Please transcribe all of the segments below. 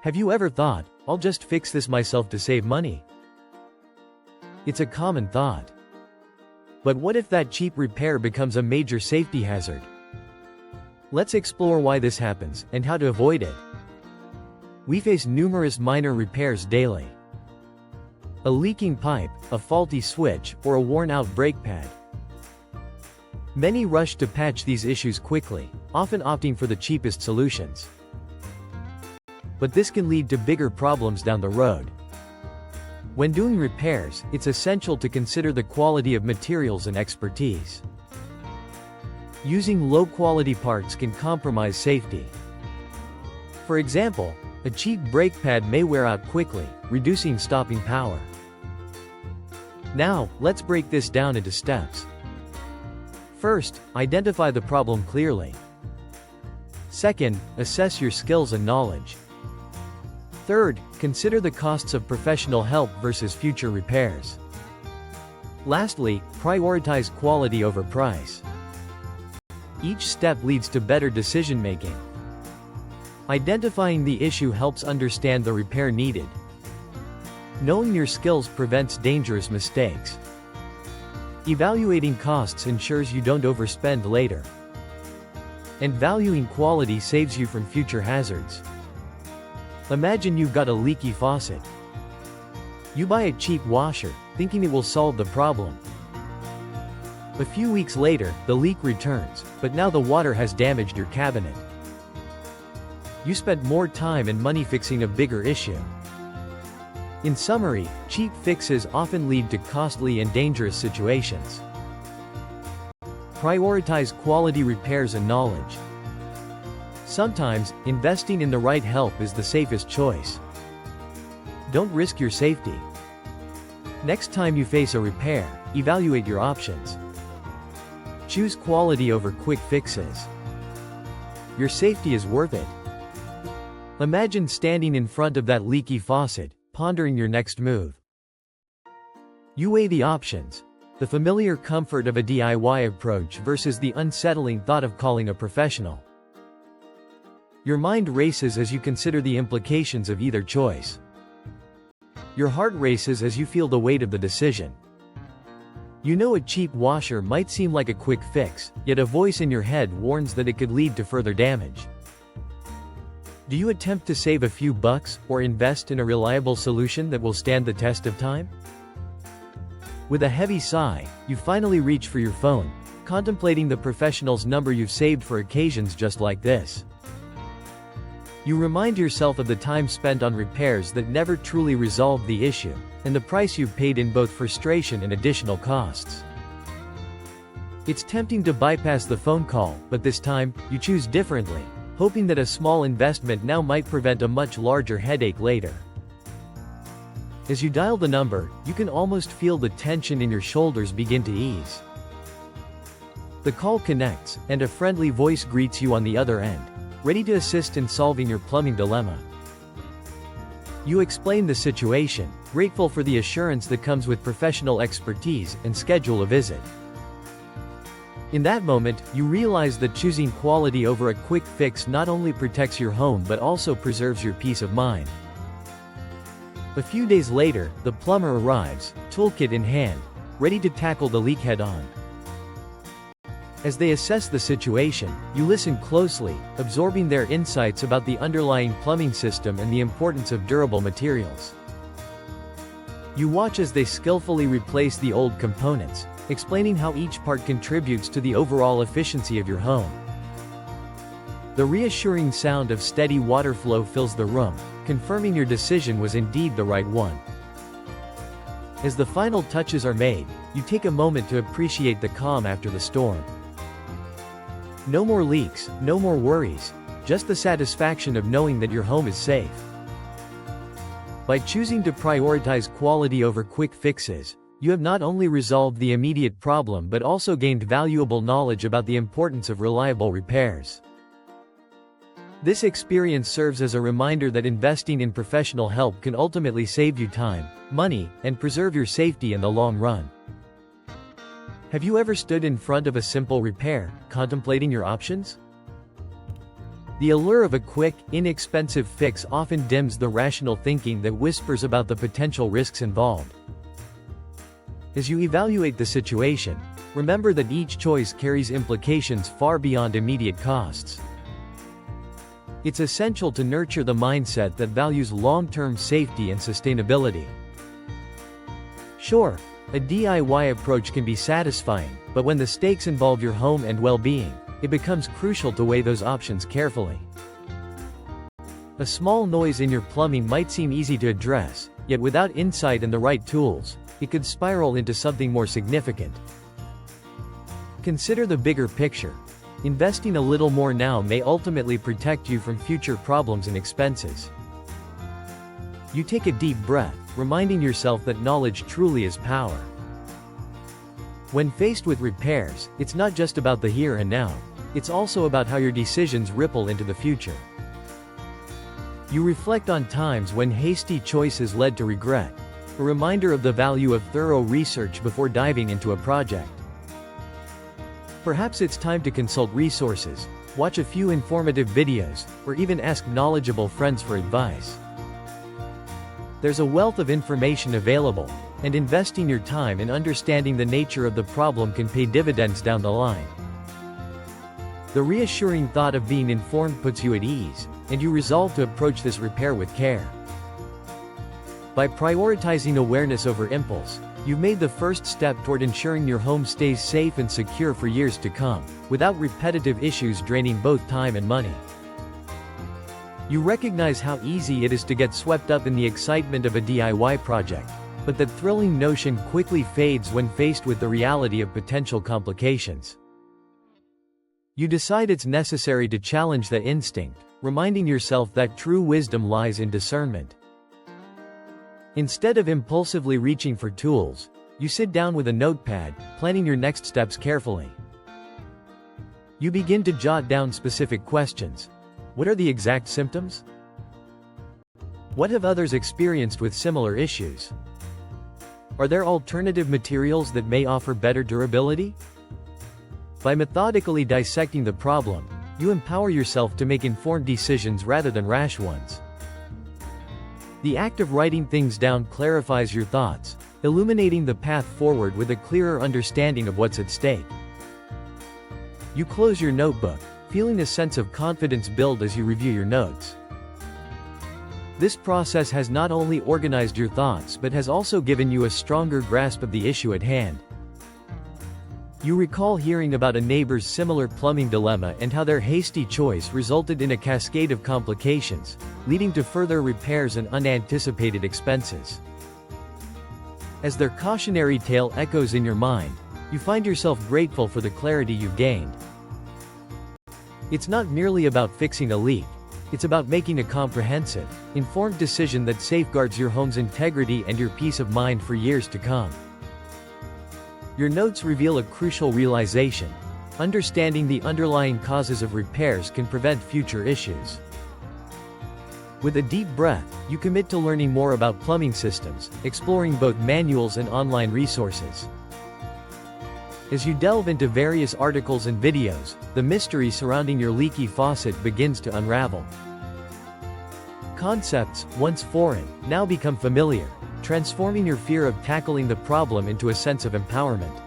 Have you ever thought, I'll just fix this myself to save money? It's a common thought. But what if that cheap repair becomes a major safety hazard? Let's explore why this happens, and how to avoid it. We face numerous minor repairs daily. A leaking pipe, a faulty switch, or a worn-out brake pad. Many rush to patch these issues quickly, often opting for the cheapest solutions. But this can lead to bigger problems down the road. When doing repairs, it's essential to consider the quality of materials and expertise. Using low-quality parts can compromise safety. For example, a cheap brake pad may wear out quickly, reducing stopping power. Now, let's break this down into steps. First, identify the problem clearly. Second, assess your skills and knowledge. Third, consider the costs of professional help versus future repairs. Lastly, prioritize quality over price. Each step leads to better decision-making. Identifying the issue helps understand the repair needed. Knowing your skills prevents dangerous mistakes. Evaluating costs ensures you don't overspend later. And valuing quality saves you from future hazards. Imagine you've got a leaky faucet. You buy a cheap washer, thinking it will solve the problem. A few weeks later, the leak returns, but now the water has damaged your cabinet. You spent more time and money fixing a bigger issue. In summary, cheap fixes often lead to costly and dangerous situations. Prioritize quality repairs and knowledge. Sometimes, investing in the right help is the safest choice. Don't risk your safety. Next time you face a repair, evaluate your options. Choose quality over quick fixes. Your safety is worth it. Imagine standing in front of that leaky faucet, pondering your next move. You weigh the options: the familiar comfort of a DIY approach versus the unsettling thought of calling a professional. Your mind races as you consider the implications of either choice. Your heart races as you feel the weight of the decision. You know a cheap washer might seem like a quick fix, yet a voice in your head warns that it could lead to further damage. Do you attempt to save a few bucks, or invest in a reliable solution that will stand the test of time? With a heavy sigh, you finally reach for your phone, contemplating the professional's number you've saved for occasions just like this. You remind yourself of the time spent on repairs that never truly resolved the issue, and the price you've paid in both frustration and additional costs. It's tempting to bypass the phone call, but this time, you choose differently, hoping that a small investment now might prevent a much larger headache later. As you dial the number, you can almost feel the tension in your shoulders begin to ease. The call connects, and a friendly voice greets you on the other end, ready to assist in solving your plumbing dilemma. You explain the situation, grateful for the assurance that comes with professional expertise, and schedule a visit. In that moment, you realize that choosing quality over a quick fix not only protects your home but also preserves your peace of mind. A few days later, the plumber arrives, toolkit in hand, ready to tackle the leak head-on. As they assess the situation, you listen closely, absorbing their insights about the underlying plumbing system and the importance of durable materials. You watch as they skillfully replace the old components, explaining how each part contributes to the overall efficiency of your home. The reassuring sound of steady water flow fills the room, confirming your decision was indeed the right one. As the final touches are made, you take a moment to appreciate the calm after the storm. No more leaks, no more worries, just the satisfaction of knowing that your home is safe. By choosing to prioritize quality over quick fixes, you have not only resolved the immediate problem but also gained valuable knowledge about the importance of reliable repairs. This experience serves as a reminder that investing in professional help can ultimately save you time, money, and preserve your safety in the long run. Have you ever stood in front of a simple repair, contemplating your options? The allure of a quick, inexpensive fix often dims the rational thinking that whispers about the potential risks involved. As you evaluate the situation, remember that each choice carries implications far beyond immediate costs. It's essential to nurture the mindset that values long-term safety and sustainability. Sure, a DIY approach can be satisfying, but when the stakes involve your home and well-being, it becomes crucial to weigh those options carefully. A small noise in your plumbing might seem easy to address, yet without insight and the right tools, it could spiral into something more significant. Consider the bigger picture. Investing a little more now may ultimately protect you from future problems and expenses. You take a deep breath, reminding yourself that knowledge truly is power. When faced with repairs, it's not just about the here and now, it's also about how your decisions ripple into the future. You reflect on times when hasty choices led to regret, a reminder of the value of thorough research before diving into a project. Perhaps it's time to consult resources, watch a few informative videos, or even ask knowledgeable friends for advice. There's a wealth of information available, and investing your time in understanding the nature of the problem can pay dividends down the line. The reassuring thought of being informed puts you at ease, and you resolve to approach this repair with care. By prioritizing awareness over impulse, you've made the first step toward ensuring your home stays safe and secure for years to come, without repetitive issues draining both time and money. You recognize how easy it is to get swept up in the excitement of a DIY project, but that thrilling notion quickly fades when faced with the reality of potential complications. You decide it's necessary to challenge that instinct, reminding yourself that true wisdom lies in discernment. Instead of impulsively reaching for tools, you sit down with a notepad, planning your next steps carefully. You begin to jot down specific questions. What are the exact symptoms? What have others experienced with similar issues? Are there alternative materials that may offer better durability? By methodically dissecting the problem, you empower yourself to make informed decisions rather than rash ones. The act of writing things down clarifies your thoughts, illuminating the path forward with a clearer understanding of what's at stake. You close your notebook, feeling a sense of confidence build as you review your notes. This process has not only organized your thoughts but has also given you a stronger grasp of the issue at hand. You recall hearing about a neighbor's similar plumbing dilemma and how their hasty choice resulted in a cascade of complications, leading to further repairs and unanticipated expenses. As their cautionary tale echoes in your mind, you find yourself grateful for the clarity you've gained. It's not merely about fixing a leak, it's about making a comprehensive, informed decision that safeguards your home's integrity and your peace of mind for years to come. Your notes reveal a crucial realization: understanding the underlying causes of repairs can prevent future issues. With a deep breath, you commit to learning more about plumbing systems, exploring both manuals and online resources. As you delve into various articles and videos, the mystery surrounding your leaky faucet begins to unravel. Concepts, once foreign, now become familiar, transforming your fear of tackling the problem into a sense of empowerment.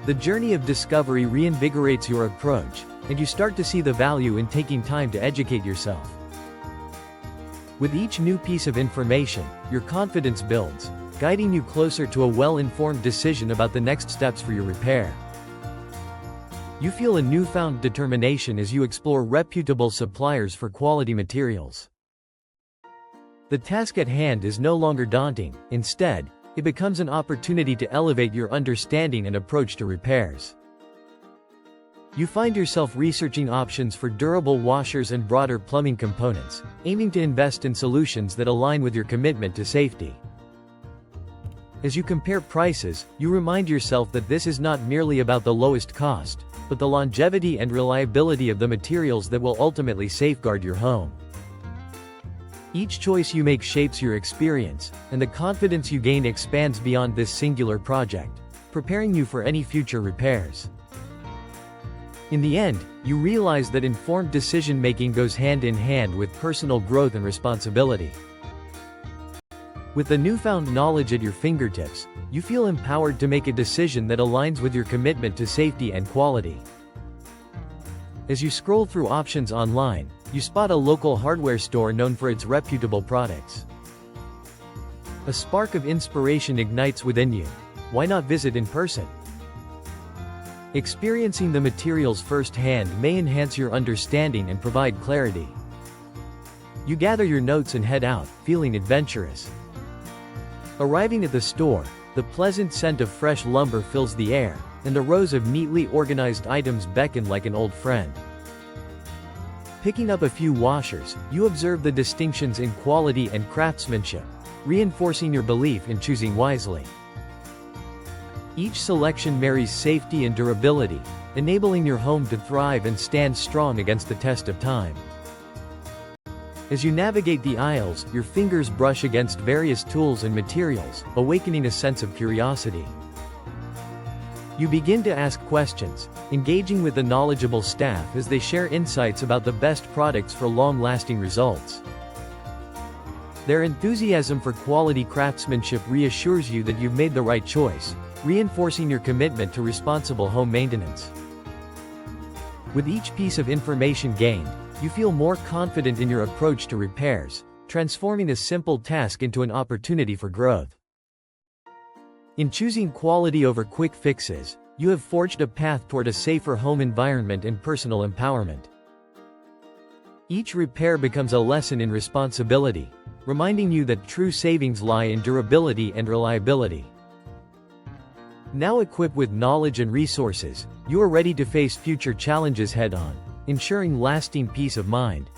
The journey of discovery reinvigorates your approach, and you start to see the value in taking time to educate yourself. With each new piece of information, your confidence builds, guiding you closer to a well-informed decision about the next steps for your repair. You feel a newfound determination as you explore reputable suppliers for quality materials. The task at hand is no longer daunting. Instead, it becomes an opportunity to elevate your understanding and approach to repairs. You find yourself researching options for durable washers and broader plumbing components, aiming to invest in solutions that align with your commitment to safety. As you compare prices, you remind yourself that this is not merely about the lowest cost, but the longevity and reliability of the materials that will ultimately safeguard your home. Each choice you make shapes your experience, and the confidence you gain expands beyond this singular project, preparing you for any future repairs. In the end, you realize that informed decision-making goes hand in hand with personal growth and responsibility. With the newfound knowledge at your fingertips, you feel empowered to make a decision that aligns with your commitment to safety and quality. As you scroll through options online, you spot a local hardware store known for its reputable products. A spark of inspiration ignites within you. Why not visit in person? Experiencing the materials firsthand may enhance your understanding and provide clarity. You gather your notes and head out, feeling adventurous. Arriving at the store, the pleasant scent of fresh lumber fills the air, and the rows of neatly organized items beckon like an old friend. Picking up a few washers, you observe the distinctions in quality and craftsmanship, reinforcing your belief in choosing wisely. Each selection marries safety and durability, enabling your home to thrive and stand strong against the test of time. As you navigate the aisles, your fingers brush against various tools and materials, awakening a sense of curiosity. You begin to ask questions, engaging with the knowledgeable staff as they share insights about the best products for long-lasting results. Their enthusiasm for quality craftsmanship reassures you that you've made the right choice, reinforcing your commitment to responsible home maintenance. With each piece of information gained, you feel more confident in your approach to repairs, transforming a simple task into an opportunity for growth. In choosing quality over quick fixes, you have forged a path toward a safer home environment and personal empowerment. Each repair becomes a lesson in responsibility, reminding you that true savings lie in durability and reliability. Now equipped with knowledge and resources, you are ready to face future challenges head-on, ensuring lasting peace of mind.